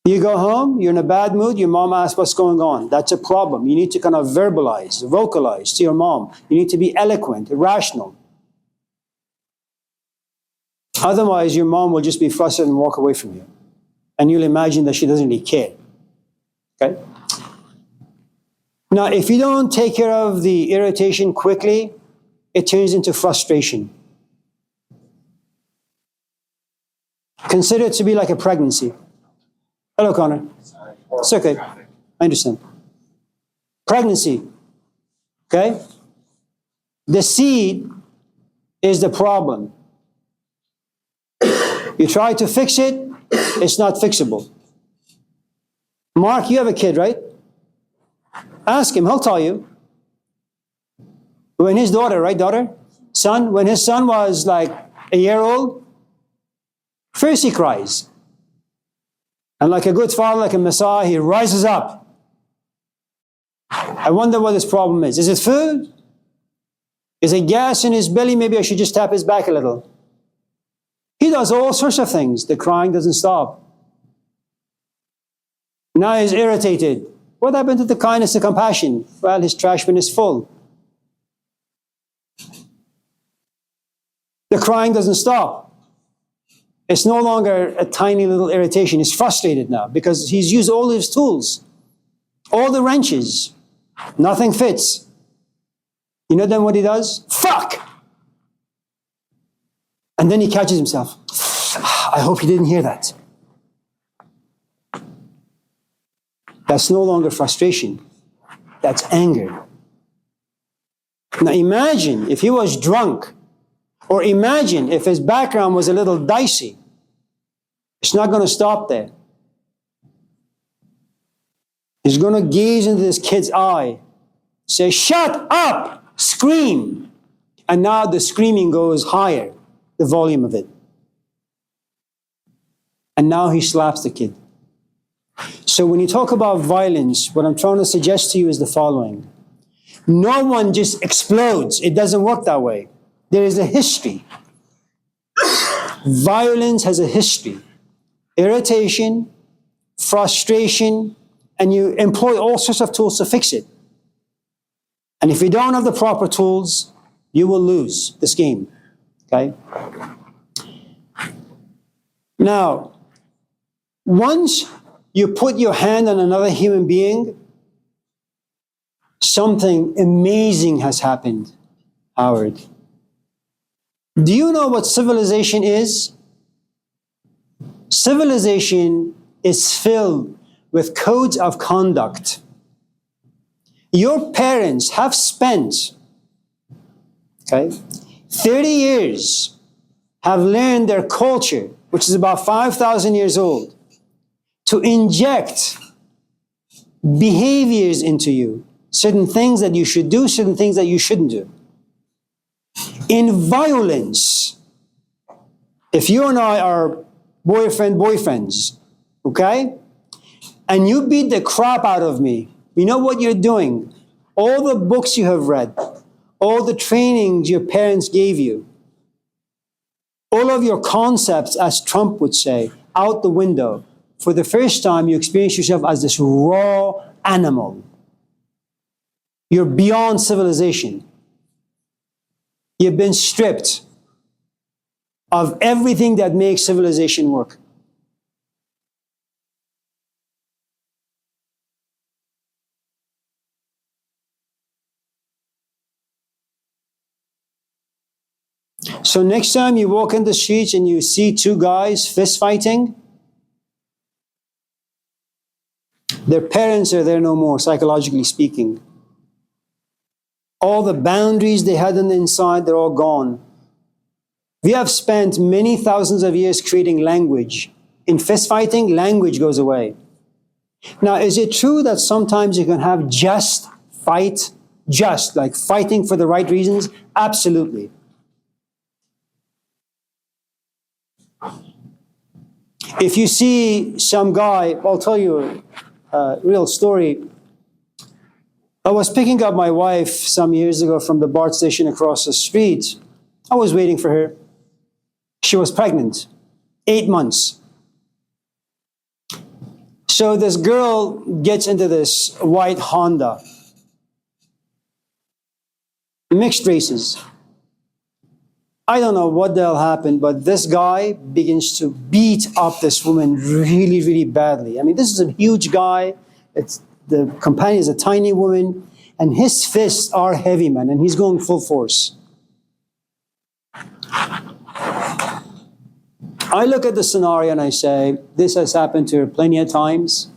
You go home, you're in a bad mood, your mom asks what's going on. That's a problem. You need to kind of vocalize to your mom. You need to be eloquent, rational. Otherwise, your mom will just be frustrated and walk away from you. And you'll imagine that she doesn't really care. Okay? Now, if you don't take care of the irritation quickly, it turns into frustration. Consider it to be like a pregnancy. Hello, Connor. Sorry. It's okay. I understand. Pregnancy. Okay? The seed is the problem. You try to fix it, it's not fixable. Mark, you have a kid, right? Ask him, he'll tell you. When his daughter, right, daughter? Son, when his son was like a year old, first he cries. And like a good father, like a Messiah, he rises up. I wonder what his problem is. Is it food? Is it gas in his belly? Maybe I should just tap his back a little. He does all sorts of things. The crying doesn't stop. Now he's irritated. What happened to the kindness and compassion? Well, his trash bin is full. The crying doesn't stop. It's no longer a tiny little irritation. He's frustrated now because he's used all his tools, all the wrenches. Nothing fits. You know then what he does? Fuck! And then he catches himself. I hope he didn't hear that. That's no longer frustration. That's anger. Now imagine if he was drunk, or imagine if his background was a little dicey. It's not going to stop there. He's going to gaze into this kid's eye, say, shut up, scream. And now the screaming goes higher, the volume of it. And now he slaps the kid. So when you talk about violence, what I'm trying to suggest to you is the following. No one just explodes. It doesn't work that way. There is a history. Violence has a history. Irritation, frustration, and you employ all sorts of tools to fix it. And if you don't have the proper tools, you will lose this game. Okay? Now, once you put your hand on another human being, something amazing has happened, Howard. Do you know what civilization is? Civilization is filled with codes of conduct. Your parents have spent, 30 years, have learned their culture, which is about 5,000 years old, to inject behaviors into you, certain things that you should do, certain things that you shouldn't do. In violence, if you and I are boyfriends, okay? And you beat the crap out of me, you know what you're doing? All the books you have read, all the trainings your parents gave you, all of your concepts, as Trump would say, out the window. For the first time, you experience yourself as this raw animal. You're beyond civilization. You've been stripped of everything that makes civilization work. So next time you walk in the streets and you see two guys fist fighting, their parents are there no more, psychologically speaking. All the boundaries they had on the inside, they're all gone. We have spent many thousands of years creating language. In fist fighting, language goes away. Now, is it true that sometimes you can have just fight, just like fighting for the right reasons? Absolutely. If you see some guy, I'll tell you a real story. I was picking up my wife some years ago from the BART station across the street. I was waiting for her. She was pregnant, 8 months. So this girl gets into this white Honda, mixed races. I don't know what the hell happened, but this guy begins to beat up this woman really, really badly. I mean, this is a huge guy. The companion is a tiny woman, and his fists are heavy, man, and he's going full force. I look at the scenario and I say, this has happened to her plenty of times.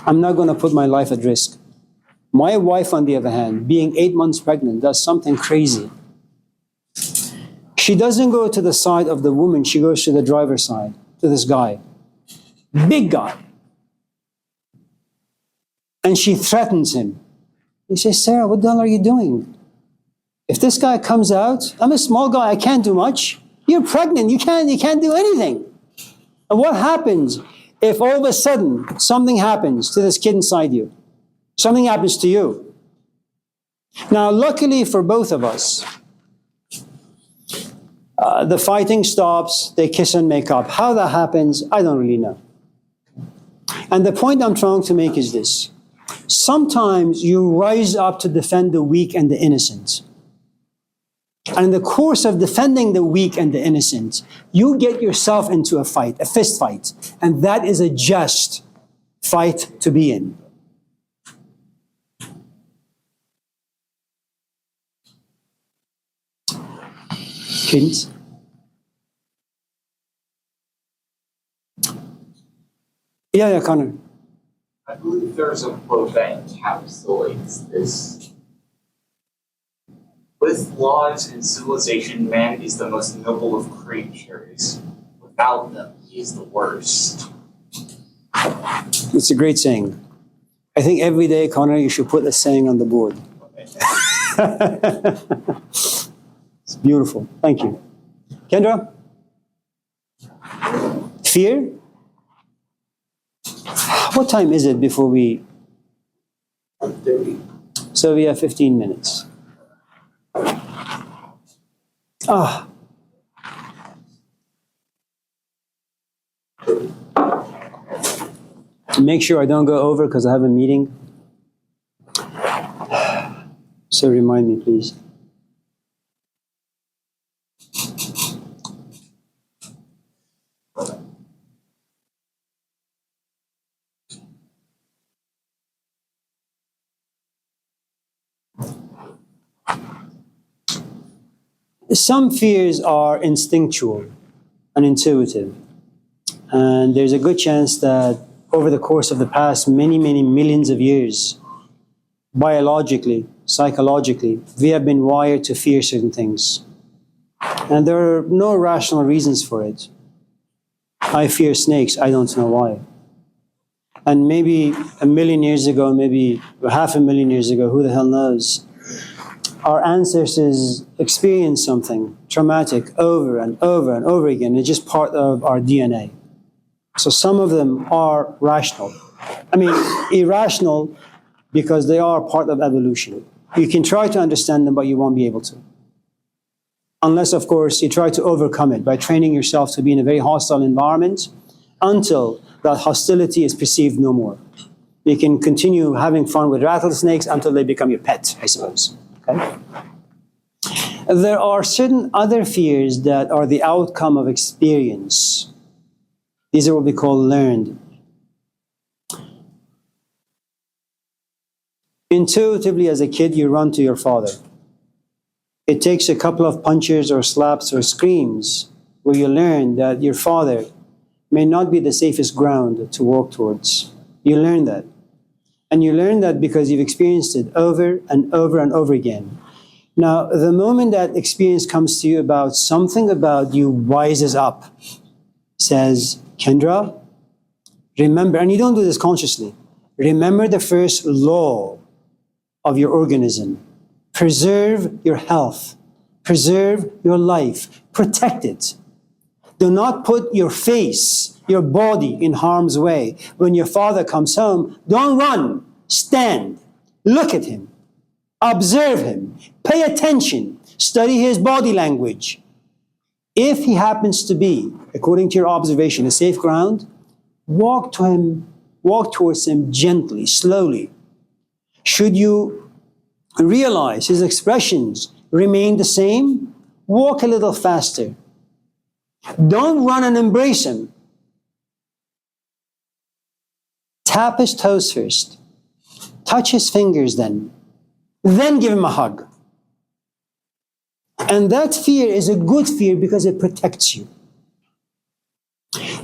I'm not going to put my life at risk. My wife, on the other hand, being 8 months pregnant, does something crazy. She doesn't go to the side of the woman, she goes to the driver's side, to this guy. Big guy. And she threatens him. He says, Sarah, what the hell are you doing? If this guy comes out, I'm a small guy, I can't do much. You're pregnant, you can't do anything. And what happens if all of a sudden something happens to this kid inside you? Something happens to you. Now, luckily for both of us, the fighting stops, they kiss and make up. How that happens, I don't really know. And the point I'm trying to make is this. Sometimes you rise up to defend the weak and the innocent. And in the course of defending the weak and the innocent, you get yourself into a fight, a fist fight. And that is a just fight to be in. Cadence? Yeah, Connor. I believe there's a quote that encapsulates this. With laws and civilization, man is the most noble of creatures. Without them, he is the worst. It's a great saying. I think every day, Connor, you should put a saying on the board. It's beautiful. Thank you. Kendra? Fear? What time is it before we... 30. So we have 15 minutes. Make sure I don't go over because I have a meeting. So remind me, please. Some fears are instinctual and intuitive. And there's a good chance that over the course of the past many millions of years, biologically, psychologically, we have been wired to fear certain things. And there are no rational reasons for it. I fear snakes, I don't know why. And maybe 1 million years ago, maybe 500,000 years ago, who the hell knows? Our ancestors experienced something traumatic over and over and over again. It's just part of our DNA. So some of them are rational. I mean, irrational because they are part of evolution. You can try to understand them, but you won't be able to. Unless, of course, you try to overcome it by training yourself to be in a very hostile environment until that hostility is perceived no more. You can continue having fun with rattlesnakes until they become your pet, I suppose. Okay? There are certain other fears that are the outcome of experience. These are what we call learned. Intuitively, as a kid, you run to your father. It takes a couple of punches or slaps or screams where you learn that your father may not be the safest ground to walk towards. You learn that. And you learn that because you've experienced it over and over and over again. Now, the moment that experience comes to you about something about you rises up, says, Kendra, remember, and you don't do this consciously, remember the first law of your organism. Preserve your health. Preserve your life. Protect it. Do not put your face, your body in harm's way. When your father comes home, don't run. Stand. Look at him. Observe him. Pay attention. Study his body language. If he happens to be, according to your observation, a safe ground, walk towards him gently, slowly. Should you realize his expressions remain the same, walk a little faster. Don't run and embrace him. Tap his toes first. Touch his fingers then. Then give him a hug. And that fear is a good fear because it protects you.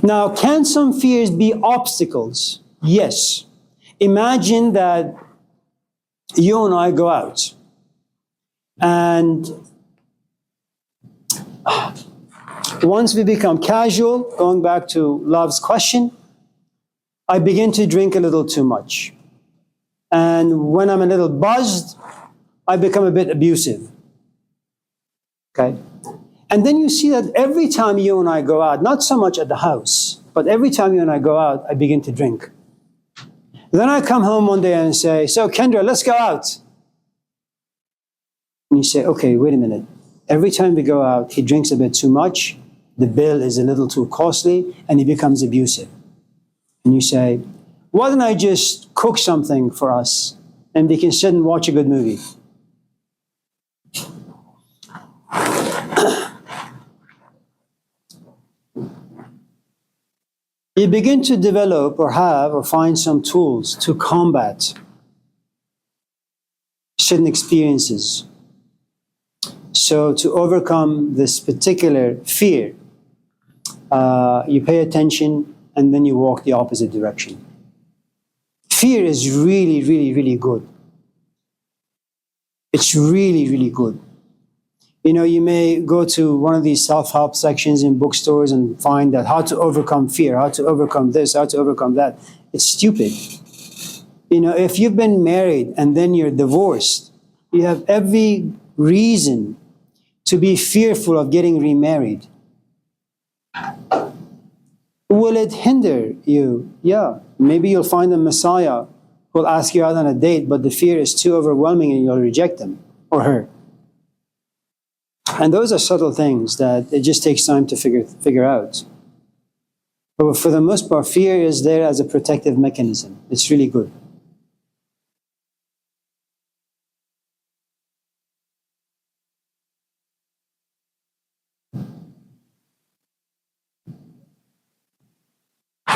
Now, can some fears be obstacles? Yes. Imagine that you and I go out and once we become casual, going back to Love's question, I begin to drink a little too much. And when I'm a little buzzed, I become a bit abusive. Okay? And then you see that every time you and I go out, not so much at the house, but every time you and I go out, I begin to drink. Then I come home one day and say, so Kendra, let's go out. And you say, okay, wait a minute. Every time we go out, he drinks a bit too much, the bill is a little too costly, and he becomes abusive. And you say, why don't I just cook something for us and we can sit and watch a good movie? You begin to develop or have or find some tools to combat certain experiences. So to overcome this particular fear, you pay attention and then you walk the opposite direction. Fear is really, really, really good. It's really, really good. You know, you may go to one of these self-help sections in bookstores and find that how to overcome fear, how to overcome this, how to overcome that. It's stupid. You know, if you've been married and then you're divorced, you have every reason to be fearful of getting remarried. Will it hinder you? Yeah. Maybe you'll find a Messiah who'll ask you out on a date, but the fear is too overwhelming and you'll reject him or her. And those are subtle things that it just takes time to figure out. But for the most part, fear is there as a protective mechanism. It's really good.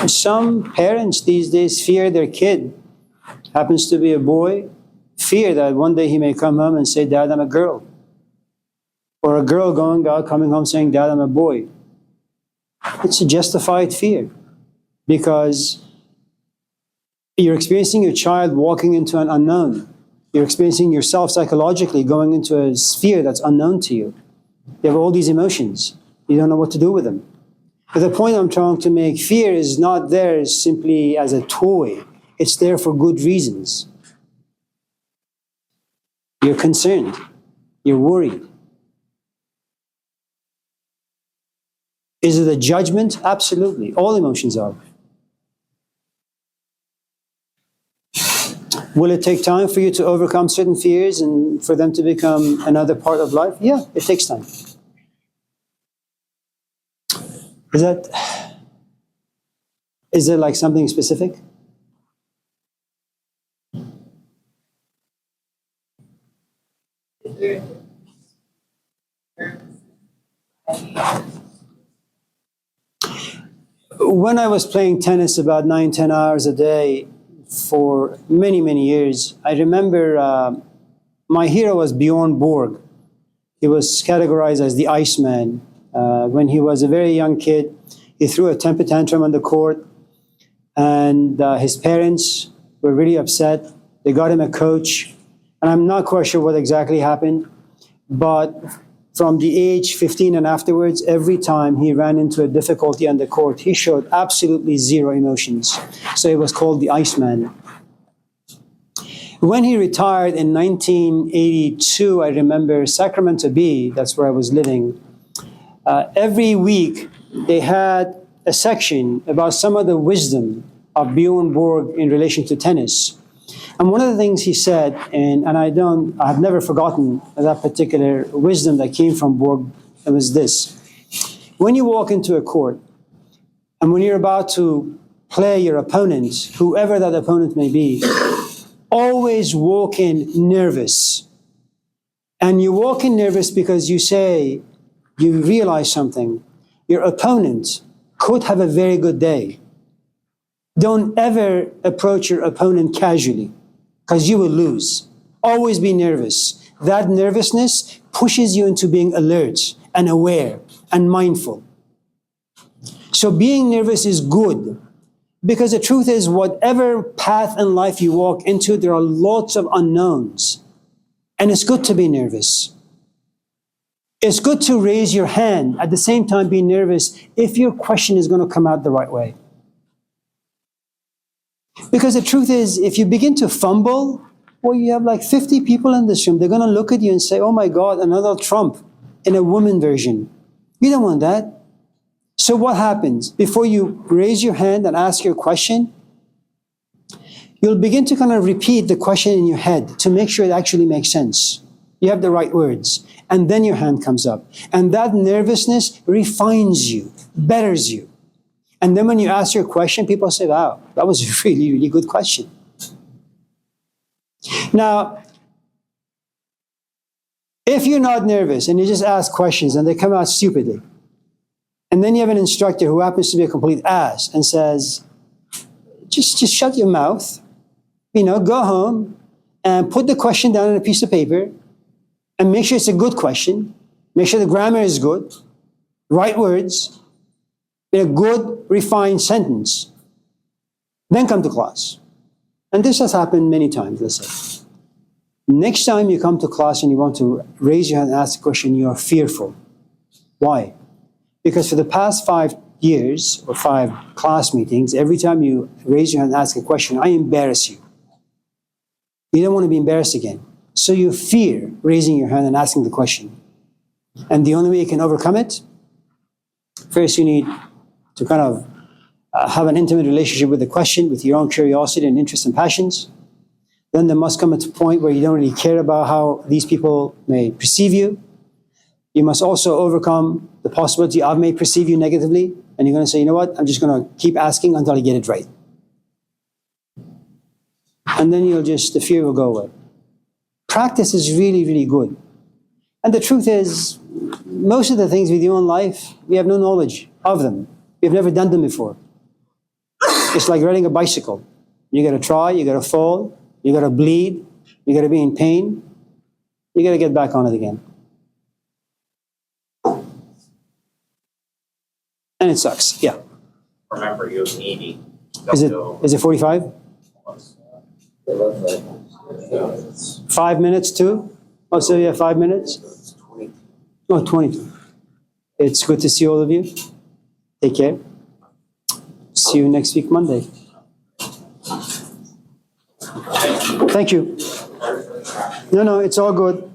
Some parents these days fear their kid, happens to be a boy, fear that one day he may come home and say, Dad, I'm a girl. Or a girl going out, coming home saying, Dad, I'm a boy. It's a justified fear because you're experiencing your child walking into an unknown. You're experiencing yourself psychologically going into a sphere that's unknown to you. You have all these emotions. You don't know what to do with them. But the point I'm trying to make, fear is not there simply as a toy. It's there for good reasons. You're concerned. You're worried. Is it a judgment? Absolutely. All emotions are. Will it take time for you to overcome certain fears and for them to become another part of life? Yeah, it takes time. Is there like something specific? When I was playing tennis about 9-10 hours a day for many, many years, I remember my hero was Bjorn Borg. He was categorized as the Iceman. When he was a very young kid, he threw a temper tantrum on the court, and his parents were really upset. They got him a coach, and I'm not quite sure what exactly happened, but from the age 15 and afterwards, every time he ran into a difficulty on the court, he showed absolutely zero emotions. So he was called the Iceman. When he retired in 1982, I remember Sacramento Bee, that's where I was living, every week they had a section about some of the wisdom of Bjorn Borg in relation to tennis. And one of the things he said, and I've never forgotten that particular wisdom that came from Borg, it was this. When you walk into a court, and when you're about to play your opponent, whoever that opponent may be, always walk in nervous. And you walk in nervous because you realize something. Your opponent could have a very good day. Don't ever approach your opponent casually, because you will lose. Always be nervous. That nervousness pushes you into being alert and aware and mindful. So being nervous is good. Because the truth is, whatever path in life you walk into, there are lots of unknowns. And it's good to be nervous. It's good to raise your hand, at the same time be nervous if your question is going to come out the right way. Because the truth is, if you begin to fumble, well, you have like 50 people in this room. They're going to look at you and say, oh my God, another Trump in a woman version. You don't want that. So what happens? Before you raise your hand and ask your question, you'll begin to kind of repeat the question in your head to make sure it actually makes sense. You have the right words. And then your hand comes up. And that nervousness refines you, betters you. And then when you ask your question, people say, wow, that was a really, really good question. Now, if you're not nervous and you just ask questions and they come out stupidly, and then you have an instructor who happens to be a complete ass and says, just shut your mouth, go home and put the question down on a piece of paper and make sure it's a good question, make sure the grammar is good, right words, in a good, refined sentence, then come to class. And this has happened many times, let's say. Next time you come to class and you want to raise your hand and ask a question, you are fearful. Why? Because for the past 5 years or 5 class meetings, every time you raise your hand and ask a question, I embarrass you. You don't want to be embarrassed again. So you fear raising your hand and asking the question. And the only way you can overcome it, first you need to kind of have an intimate relationship with the question, with your own curiosity and interests and passions. Then there must come a point where you don't really care about how these people may perceive you. You must also overcome the possibility I may perceive you negatively, and you're going to say, you know what, I'm just going to keep asking until I get it right. And then the fear will go away. Practice is really, really good. And the truth is, most of the things we do in life, we have no knowledge of them. We've never done them before. It's like riding a bicycle. You got to try, you got to fall, you got to bleed, you got to be in pain, you got to get back on it again. And it sucks, yeah. Remember, you're needy. Is it 45? 5 minutes too? Oh, so you have 5 minutes? 20. Oh, 22. It's good to see all of you. Take care. See you next week, Monday. Thank you. No, it's all good.